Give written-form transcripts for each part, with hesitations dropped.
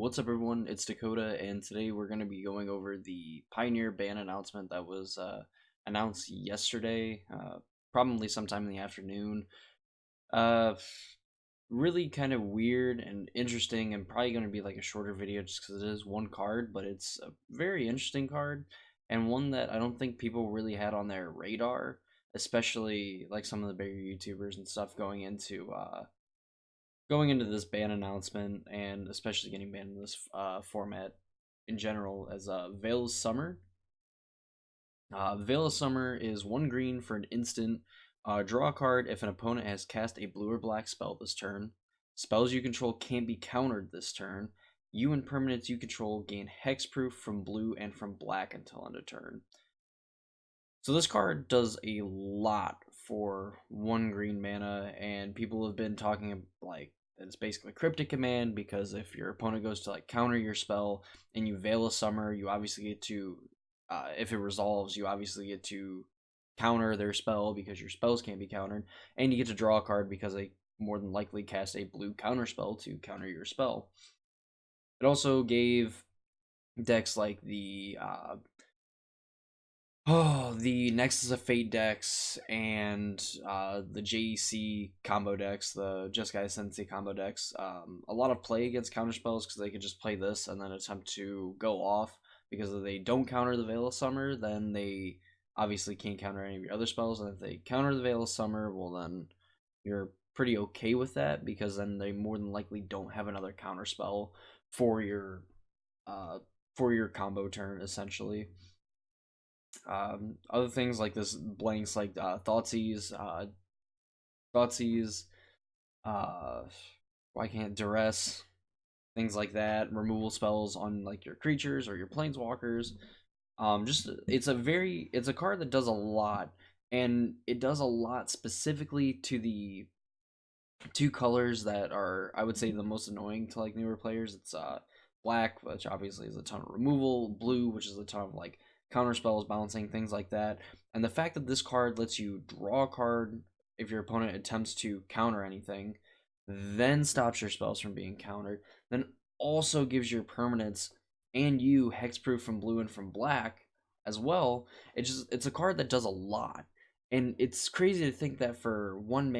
What's up, everyone? It's Dakota, and today we're going to be going over the Pioneer ban announcement that was announced yesterday, probably sometime in the afternoon. Uh, Really kind of weird and interesting, and probably going to be like a shorter video just because it is one card, but it's a very interesting card, and one that I don't think people really had on their radar, especially like some of the bigger YouTubers and stuff going into this ban announcement, and especially getting banned in this format in general, as Veil of Summer. Veil of Summer is 1 green for an instant. Draw a card if an opponent has cast a blue or black spell this turn. Spells you control can't be countered this turn. You and permanents you control gain hexproof from blue and from black until end of turn. So this card does a lot for 1 green mana, and people have been talking like that it's basically cryptic command, because if your opponent goes to like counter your spell and you Veil of Summer, you obviously get to, if it resolves, you obviously get to counter their spell because your spells can't be countered, and you get to draw a card because they more than likely cast a blue counter spell to counter your spell. It also gave decks like the Nexus of Fate decks and the JEC combo decks, the Jeskai Sensei combo decks, a lot of play against counter spells because they could just play this and then attempt to go off. Because if they don't counter the Veil of Summer, then they obviously can't counter any of your other spells. And if they counter the Veil of Summer, well, then you're pretty okay with that, because then they more than likely don't have another counter spell for your uh, combo turn, essentially. Other things like this blanks, like Thoughtseize, uh, why can't Duress, things like that, removal spells on like your creatures or your planeswalkers. Just it's a card that does a lot, and it does a lot specifically to the two colors that are, I would say, the most annoying to like newer players. It's black, which obviously is a ton of removal, blue, which is a ton of like counter spells, bouncing, things like that. And the fact that this card lets you draw a card if your opponent attempts to counter anything, then stops your spells from being countered, then also gives your permanents and you hexproof from blue and from black as well. It's a card that does a lot. And it's crazy to think that for 1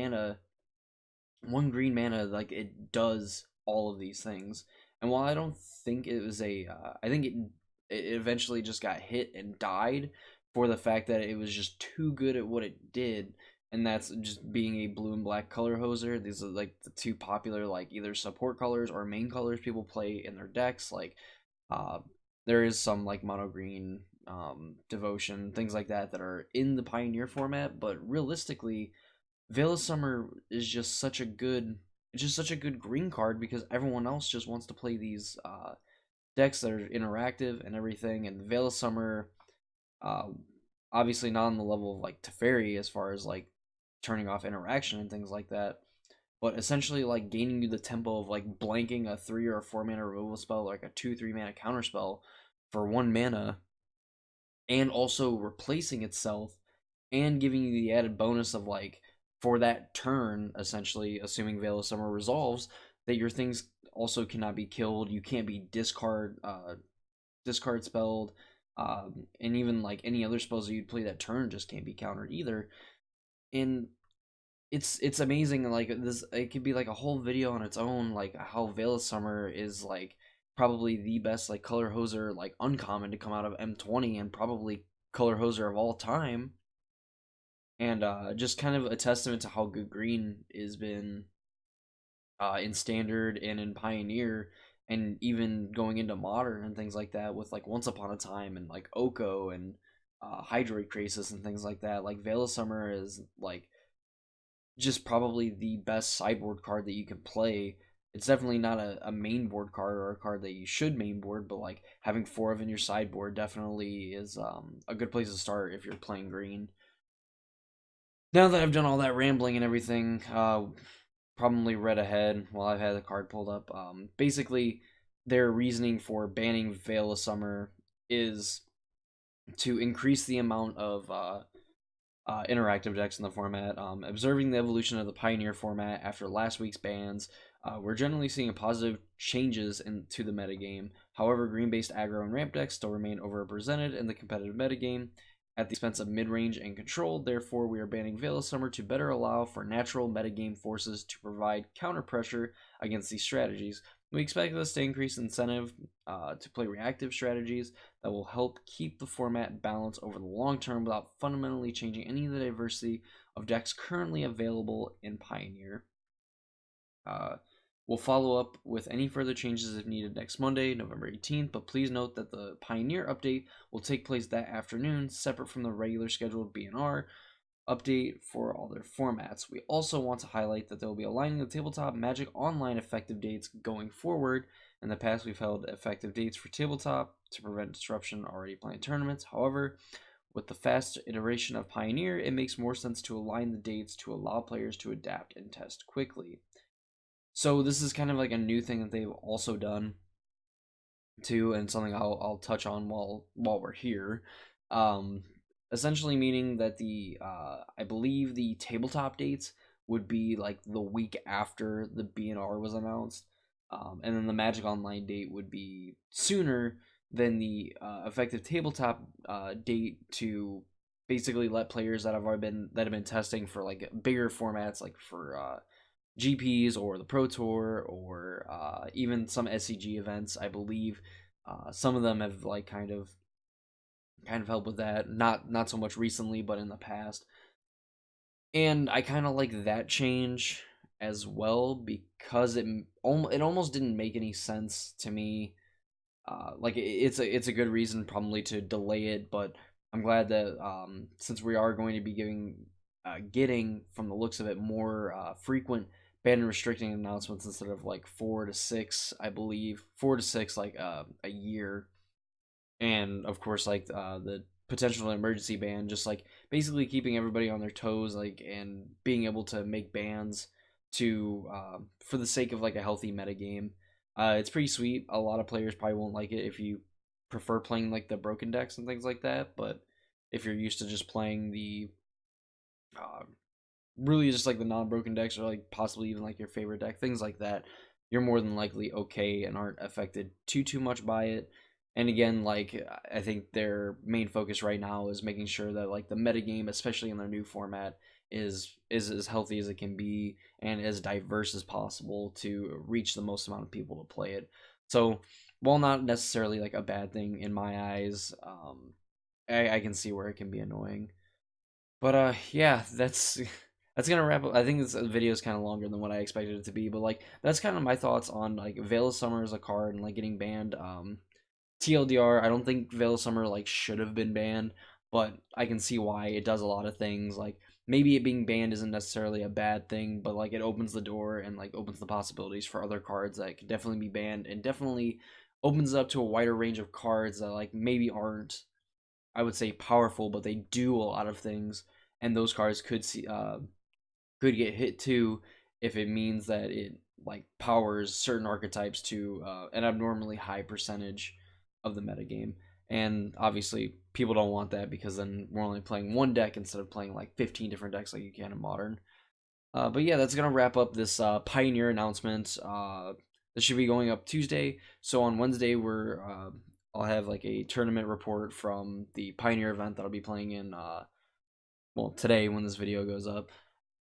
green mana, like, it does all of these things. And while I don't think it was I think it eventually just got hit and died for the fact that it was just too good at what it did, and that's just being a blue and black color hoser. These are like the two popular, like, either support colors or main colors people play in their decks. Like, uh, there is some like mono green, devotion, things like that are in the Pioneer format, but realistically, Veil of Summer is just such a good, it's just such a good green card, because everyone else just wants to play these decks that are interactive and everything. And Veil of Summer, uh, obviously not on the level of like Teferi as far as like turning off interaction and things like that, but essentially like gaining you the tempo of like blanking a 3 or 4 mana removal spell, like a 2 3 mana counter spell for 1 mana, and also replacing itself, and giving you the added bonus of like, for that turn, essentially, assuming Veil of Summer resolves, that your things also cannot be killed. You can't be discard spelled, and even like any other spells that you'd play that turn just can't be countered either. And it's amazing. Like, this, it could be like a whole video on its own, like how Veil of Summer is like probably the best like color hoser, like uncommon, to come out of M20, and probably color hoser of all time. And just kind of a testament to how good green has been in standard and in Pioneer, and even going into modern and things like that, with like Once Upon a Time and like Oko and Hydroid Crisis and things like that. Like, Veil of Summer is like just probably the best sideboard card that you can play. It's definitely not a main board card, or a card that you should main board, but like having 4 of in your sideboard definitely is a good place to start if you're playing green. Now that I've done all that rambling and everything, probably read ahead while I've had the card pulled up. Basically, their reasoning for banning Veil of Summer is to increase the amount of interactive decks in the format. Observing the evolution of the Pioneer format after last week's bans, We're generally seeing positive changes into the metagame. However, green-based aggro and ramp decks still remain overrepresented in the competitive metagame at the expense of mid-range and control. Therefore, we are banning Veil of Summer to better allow for natural metagame forces to provide counter pressure against these strategies. We expect this to increase incentive to play reactive strategies that will help keep the format balanced over the long term without fundamentally changing any of the diversity of decks currently available in Pioneer. We'll follow up with any further changes if needed next Monday, November 18th, but please note that the Pioneer update will take place that afternoon, separate from the regular scheduled B&R update for all their formats. We also want to highlight that they will be aligning the Tabletop Magic Online effective dates going forward. In the past, we've held effective dates for Tabletop to prevent disruption in already planned tournaments. However, with the fast iteration of Pioneer, it makes more sense to align the dates to allow players to adapt and test quickly. So this is kind of like a new thing that they've also done too, and something I'll touch on while we're here. Um, Essentially meaning that the I believe the tabletop dates would be like the week after the B&R was announced, and then the Magic Online date would be sooner than the effective tabletop date to basically let players that have been testing for like bigger formats, like for GPs or the Pro Tour or even some SCG events. I believe some of them have like kind of helped with that. Not so much recently, but in the past. And I kind of like that change as well because it almost didn't make any sense to me. Like it's a good reason probably to delay it, but I'm glad that since we are going to be getting from the looks of it more frequent ban and restricting announcements instead of like 4 to 6, I believe 4 to 6 like a year, and of course like the potential emergency ban, just like basically keeping everybody on their toes, like, and being able to make bans to for the sake of like a healthy metagame. It's pretty sweet. A lot of players probably won't like it if you prefer playing like the broken decks and things like that, but if you're used to just playing the uh, really just like the non-broken decks, or like possibly even like your favorite deck, things like that, you're more than likely okay and aren't affected too much by it. And again, like, I think their main focus right now is making sure that like the metagame, especially in their new format, is as healthy as it can be and as diverse as possible to reach the most amount of people to play it. So while not necessarily like a bad thing in my eyes, I can see where it can be annoying. But yeah, that's gonna wrap up. I think this video is kind of longer than what I expected it to be, but like that's kind of my thoughts on like Veil of Summer as a card and like getting banned. TLDR, I don't think Veil of Summer like should have been banned, but I can see why. It does a lot of things. Like maybe it being banned isn't necessarily a bad thing, but like it opens the door and like opens the possibilities for other cards that could definitely be banned, and definitely opens up to a wider range of cards that like maybe aren't, I would say, powerful, but they do a lot of things, and those cards could get hit too if it means that it like powers certain archetypes to an abnormally high percentage of the metagame. And obviously, people don't want that because then we're only playing one deck instead of playing like 15 different decks like you can in Modern. But yeah, that's gonna wrap up this Pioneer announcement. This should be going up Tuesday. So on Wednesday, I'll have like a tournament report from the Pioneer event that I'll be playing in. Well, today when this video goes up,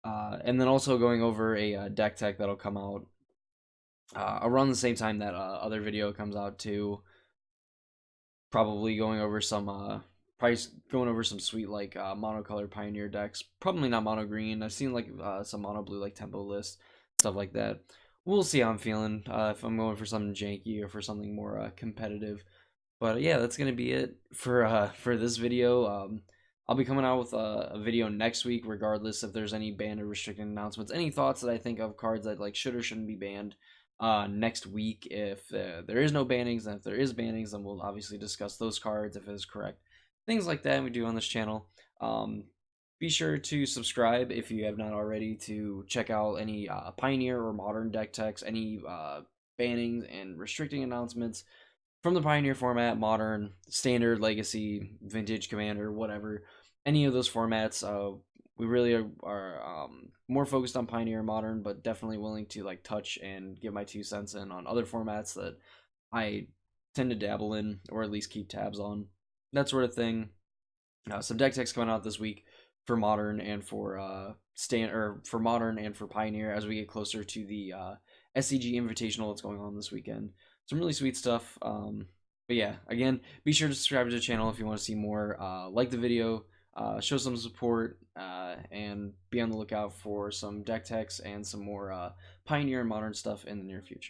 and then also going over a deck tech that'll come out around the same time that other video comes out too. Probably going over some going over some sweet like monocolor Pioneer decks. Probably not mono green. I've seen like some mono blue like tempo list stuff like that. We'll see how I'm feeling. If I'm going for something janky or for something more competitive. But yeah, that's gonna be it for this video. I'll be coming out with a video next week, regardless if there's any banned or restricted announcements. Any thoughts that I think of cards that like should or shouldn't be banned next week. If there is no bannings, and if there is bannings, then we'll obviously discuss those cards if it is correct. Things like that we do on this channel. Be sure to subscribe if you have not already to check out any Pioneer or Modern deck techs, any bannings and restricting announcements from the Pioneer format, Modern, Standard, Legacy, Vintage, Commander, whatever. Any of those formats, we really are more focused on Pioneer and Modern, but definitely willing to like touch and give my 2 cents in on other formats that I tend to dabble in, or at least keep tabs on, that sort of thing. Some deck techs coming out this week for Modern and for for Modern and for Pioneer as we get closer to the SCG Invitational that's going on this weekend. Some really sweet stuff. But yeah, again, be sure to subscribe to the channel if you want to see more. Like the video, show some support, and be on the lookout for some deck techs and some more Pioneer and Modern stuff in the near future.